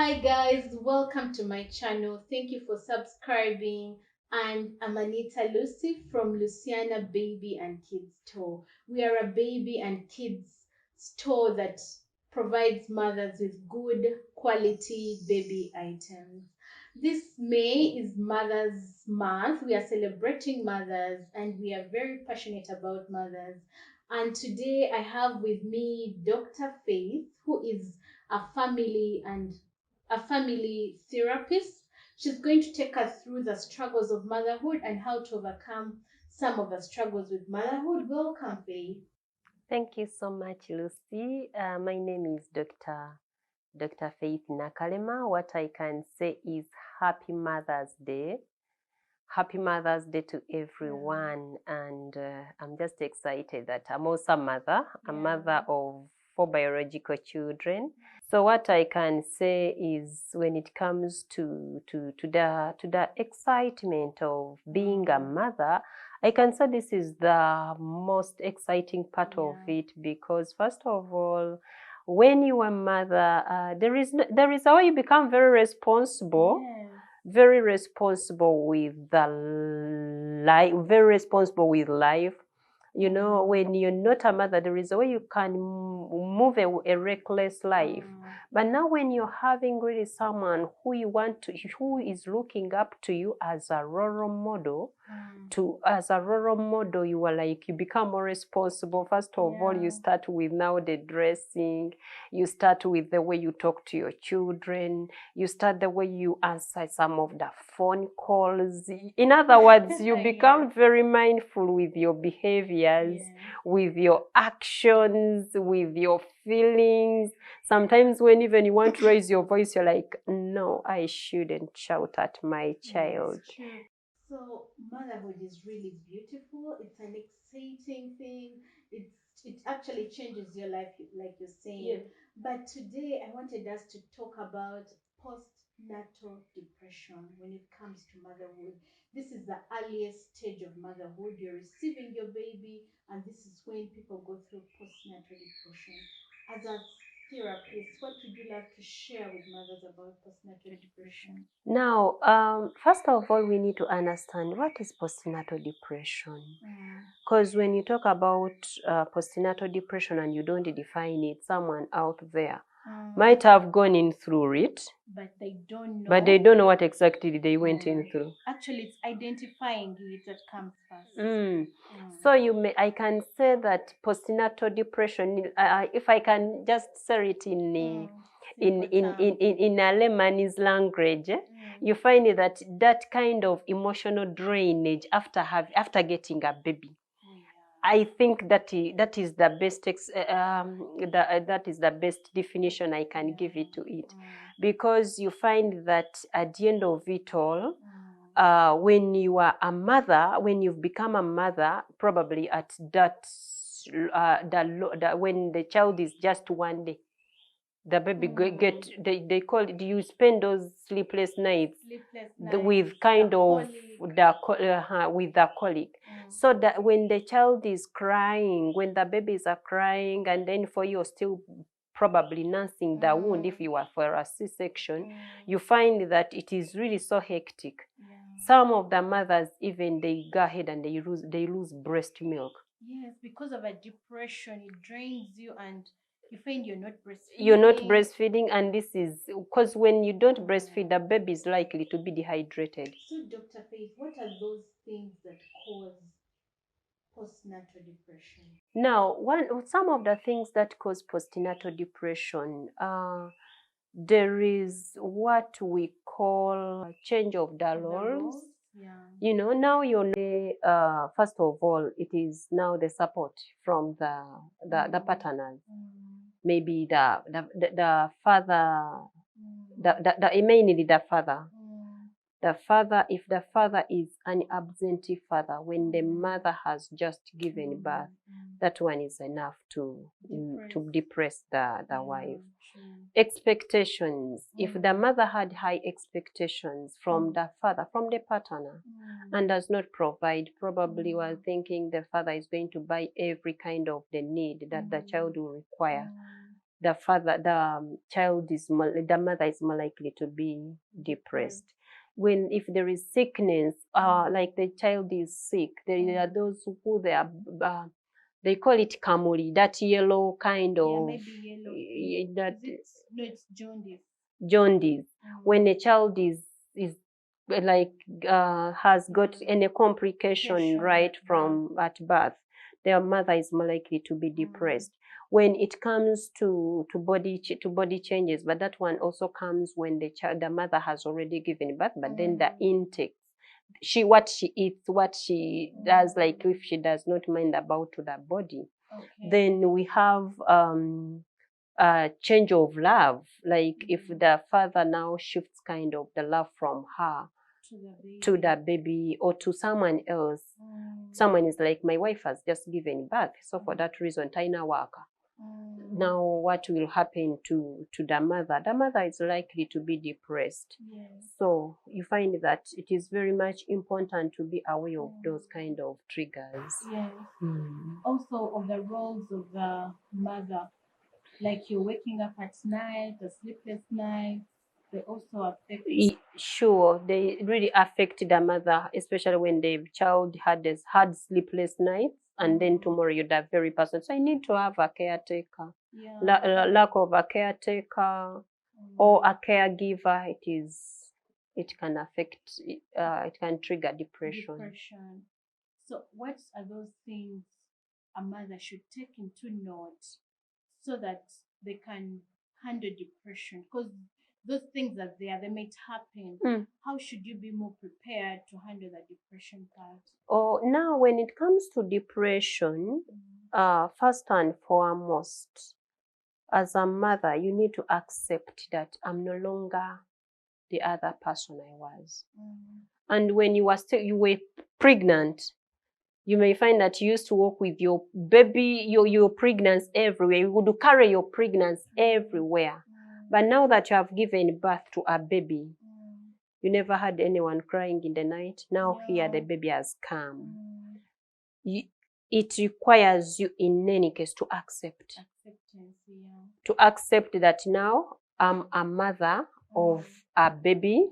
Hi guys, welcome to my channel. Thank you for subscribing. And I'm Anita Lucy from Luciana Baby and Kids Store. We are a baby and kids store that provides mothers with good quality baby items. This May is Mother's Month. We are celebrating mothers and we are very passionate about mothers. And today I have with me Dr. Faith, who is a family therapist. She's going to take us through the struggles of motherhood and how to overcome some of the struggles with motherhood. Welcome, Faith. Thank you so much, Lucy. My name is Dr. Faith Nakalema. What I can say is Happy Mother's Day. Happy Mother's Day to everyone. And I'm just excited that I'm also a mother, a mother of 4 biological children. So what I can say is when it comes to the excitement of being a mother, I can say this is the most exciting part of it, because first of all, when you are a mother, there is how you become very responsible. Very responsible with life. You know, when you're not a mother, there is a way you can move a reckless life. But now when you're having really someone who who is looking up to you as a role model, you are like, you become more responsible. First of all, you start with now the dressing, you start with the way you talk to your children, you start the way you answer some of the phone calls. In other words, you become very mindful with your behaviors, with your actions, with your feelings. Sometimes when even you want to raise your voice, you're like, no, I shouldn't shout at my child. So motherhood is really beautiful. It's an exciting thing. It actually changes your life, like you're saying. But today I wanted us to talk about postnatal depression when it comes to motherhood. This is the earliest stage of motherhood. You're receiving your baby, and this is when people go through postnatal depression. As a therapist, what would you love to share with mothers about postnatal depression? Now, first of all, we need to understand what is postnatal depression. Because when you talk about postnatal depression and you don't define it, someone out there might have gone in through it, but they don't know. But they don't know what exactly they went in through. Actually, it's identifying it that comes first. So I can say that postnatal depression, if I can just say it in a layman's language, you find that kind of emotional drainage after getting a baby. I think that is the best that is the best definition I can give it to it, because you find that at the end of it all, when you are a mother, when you've become a mother, probably at that when the child is just 1 day, the baby they call it, you spend those sleepless nights with kind of with the colic. So that when the child is crying, when the babies are crying, and then for you still probably nursing the wound, if you are for a C-section, you find that it is really so hectic. Some of the mothers, even they go ahead and they lose breast milk. Yes, because of a depression, it drains you and you find you're not breastfeeding. You're not breastfeeding, and this is because when you don't breastfeed, the baby is likely to be dehydrated. So, Dr. Faith, what are those things that cause postnatal depression? Now, some of the things that cause postnatal depression, there is what we call change of the roles. You know, now first of all, it is now the support from the paternal. Maybe the father, mainly the father. The father, if the father is an absentee father, when the mother has just given birth, that one is enough to depress the wife. Expectations. If the mother had high expectations from the father, from the partner, and does not provide, probably while thinking the father is going to buy every kind of the need that the child will require, the mother is more likely to be depressed. If there is sickness, like the child is sick, there are those who they call it kamuli, that yellow kind of, maybe yellow. that No, it's jaundice. Jaundice. When a child is like has got any complication right from at birth, their mother is more likely to be depressed. When it comes to body changes, but that one also comes when the mother has already given birth, but then the intake, what she eats, what she does, like if she does not mind about to the body, then we have change of love, like if the father now shifts kind of the love from her to the baby or to someone else. Someone is like, my wife has just given birth, so for that reason taina waka. Now what will happen to the mother? The mother is likely to be depressed. So you find that it is very much important to be aware of those kind of triggers. Also of the roles of the mother, like you're waking up at night, a sleepless night, they also affect. Sure, they really affect the mother, especially when the child had sleepless nights, and then tomorrow you're that very person. So I need to have a caretaker. Lack of a caretaker or a caregiver, it can affect. It can trigger depression. So what are those things a mother should take into note so that they can handle depression? Because those things are there, they might happen. How should you be more prepared to handle the depression part? Now when it comes to depression, first and foremost, as a mother, you need to accept that I'm no longer the other person I was. And when you were pregnant, you may find that you used to walk with your baby, your pregnancy everywhere. You would carry your pregnancy everywhere. But now that you have given birth to a baby, you never had anyone crying in the night. Now here the baby has come. It requires you in any case to accept. To accept that now I'm a mother of a baby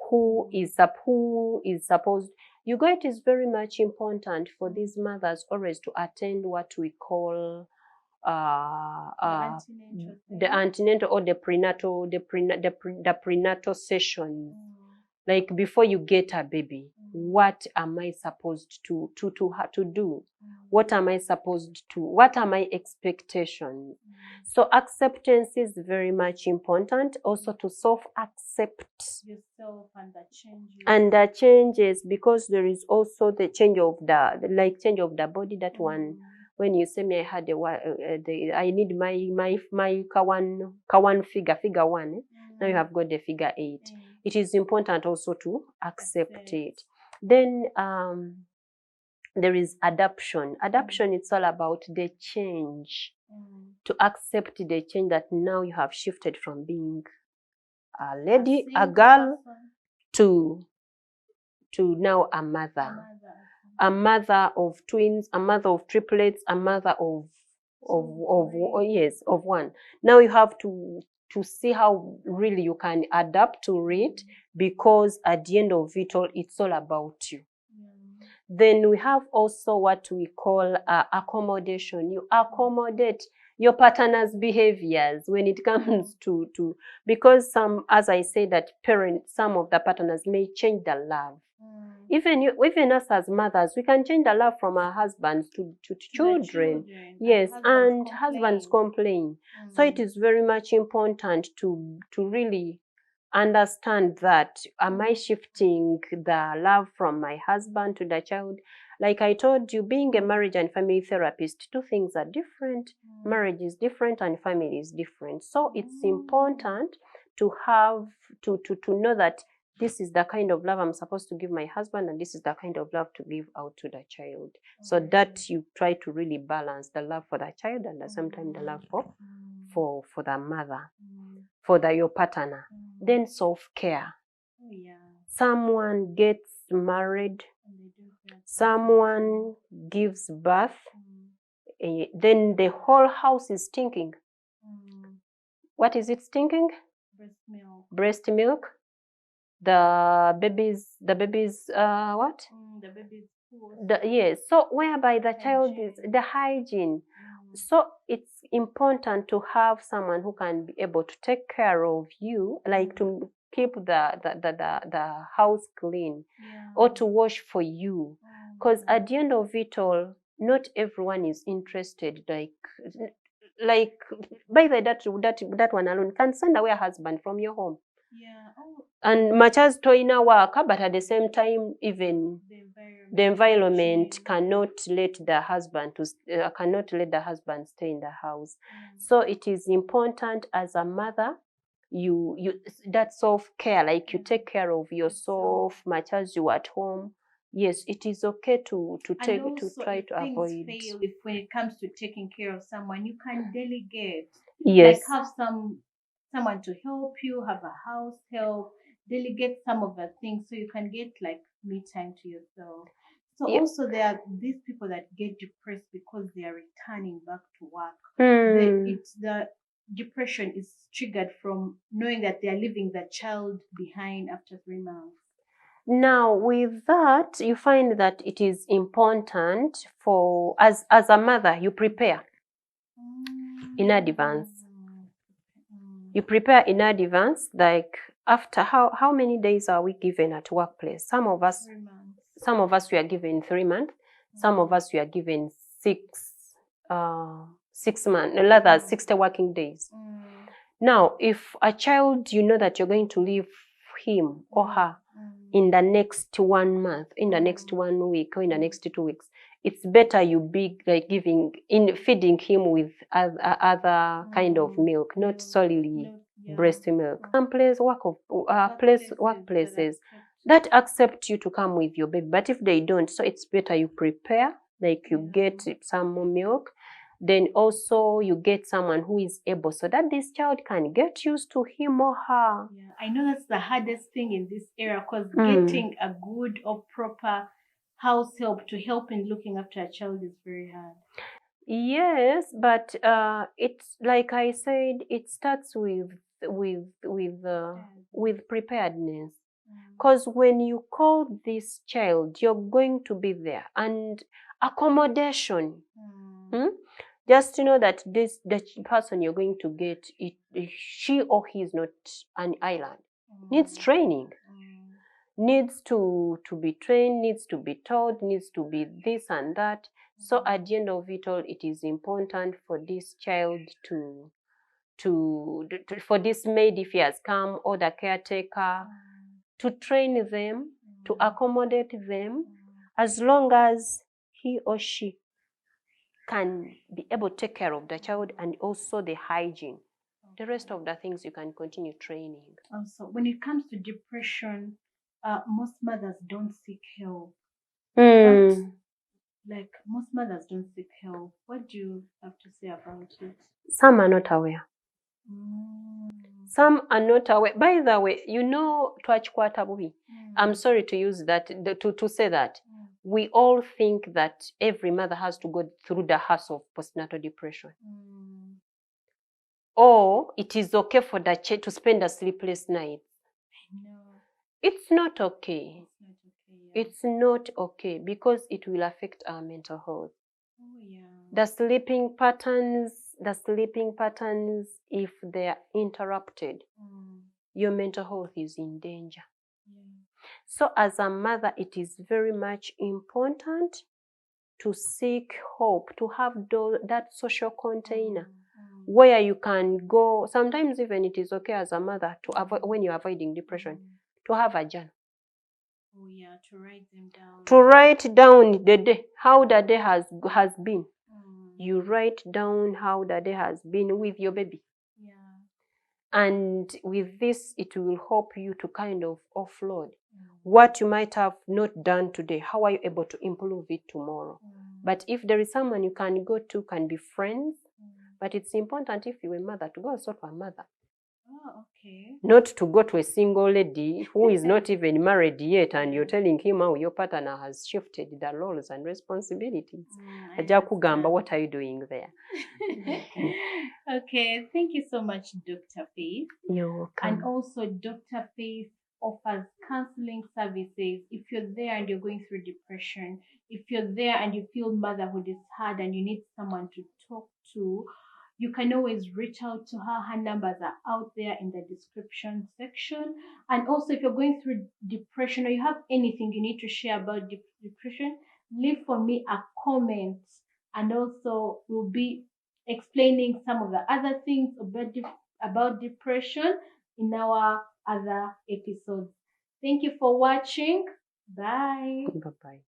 who is supposed. It is very much important for these mothers always to attend what we call the antenatal or the prenatal session. Like before you get a baby, what am I supposed to do? What am I supposed to? What are my expectations? So acceptance is very much important. Also to self-accept yourself and the changes, because there is also the change of the body. That one, when you say me, I had I need my kawan figure one. Now you have got the figure 8. It is important also to accept it. Then there is adoption. Adoption, it's all about the change. To accept the change that now you have shifted from being a lady, a girl, to now a mother. A mother of twins, a mother of triplets, a mother of one. Now you have to see how really you can adapt to it, because at the end of it all, it's all about you. Then we have also what we call accommodation. You accommodate your partner's behaviors when it comes to because as I say, that some of the partners may change the love. Even us as mothers, we can change the love from our husbands to children. Yes, and husbands complain. So it is very much important to really understand that, am I shifting the love from my husband to the child? Like I told you, being a marriage and family therapist, two things are different. Marriage is different and family is different. So it's important to have to know that this is the kind of love I'm supposed to give my husband, and this is the kind of love to give out to the child. So that you try to really balance the love for the child and at the same time the love for the mother, for your partner. Then self-care. Someone gets married, someone gives birth, then the whole house is stinking. what is it stinking? Breast milk. Breast milk. The baby's what? The baby's food. Yes. So whereby the child is the hygiene. So it's important to have someone who can be able to take care of you, like to keep the house clean, or to wash for you. Because at the end of it all, not everyone is interested. Like by that one alone can send away a husband from your home. Yeah. And much as toina work, but at the same time, even the environment cannot let the husband stay in the house. So it is important as a mother, you that self-care, like you take care of yourself much as you are at home. Yes, it is okay to try to avoid. Fail, if when it comes to taking care of someone, you can delegate. Yes. Like have someone to help you, have a house help, delegate some of the things so you can get like me time to yourself. So also there are these people that get depressed because they are returning back to work. The depression is triggered from knowing that they are leaving the child behind after 3 months. Now, with that, you find that it is important for, as a mother, you prepare in advance. You prepare in advance, like after how many days are we given at workplace? Some of us we are given 3 months. Some of us we are given 6 months, rather 60 working days. Now, if a child, you know that you're going to leave him or her in the next 1 month, in the next 1 week, or in the next 2 weeks, it's better you be like feeding him with other kind of milk, not solely breast milk. Some workplaces that accept you to come with your baby, but if they don't, so it's better you prepare, like you get some more milk. Then also you get someone who is able, so that this child can get used to him or her. Yeah, I know that's the hardest thing in this era, because getting a good or proper house help to help in looking after a child is very hard. Yes, but it's like I said, it starts with preparedness. Because when you call this child, you're going to be there, and accommodation. Just to know that the person you're going to get, she or he is not an island. Needs training. Needs to be trained, needs to be taught, needs to be this and that. So at the end of it all, it is important for this child for this maid, if he has come, or the caretaker, to train them, to accommodate them, as long as he or she can be able to take care of the child and also the hygiene. The rest of the things you can continue training. Also, when it comes to depression, most mothers don't seek help. Like most mothers don't seek help. What do you have to say about it? Some are not aware. Some are not aware. By the way, you know, I'm sorry to use that, to say that. We all think that every mother has to go through the hassle of postnatal depression. Or it is okay for the child to spend a sleepless night. No. It's not okay. It's not okay, because it will affect our mental health. The sleeping patterns, if they are interrupted, your mental health is in danger. So as a mother, it is very much important to seek help, to have that social container where you can go. Sometimes even it is okay as a mother to avoid, when you're avoiding depression, to have a journal. To write them down. To write down the day, how the day has been. You write down how the day has been with your baby. And with this, it will help you to kind of offload what you might have not done today. How are you able to improve it tomorrow? But if there is someone you can go to, can be friends, but it's important if you're a mother to go and sort of a mother. okay. Not to go to a single lady who is not even married yet, and you're telling him how your partner has shifted the roles and responsibilities. Ajja kugamba, what are you doing there? Okay, thank you so much, Dr. Faith. You're welcome. And also, Dr. Faith offers counseling services if you're there and you're going through depression, if you're there and you feel motherhood is hard and you need someone to talk to, you can always reach out to her. Her numbers are out there in the description section. And also, if you're going through depression or you have anything you need to share about depression, leave for me a comment. And also, we'll be explaining some of the other things about depression in our other episodes. Thank you for watching. Bye. Bye-bye.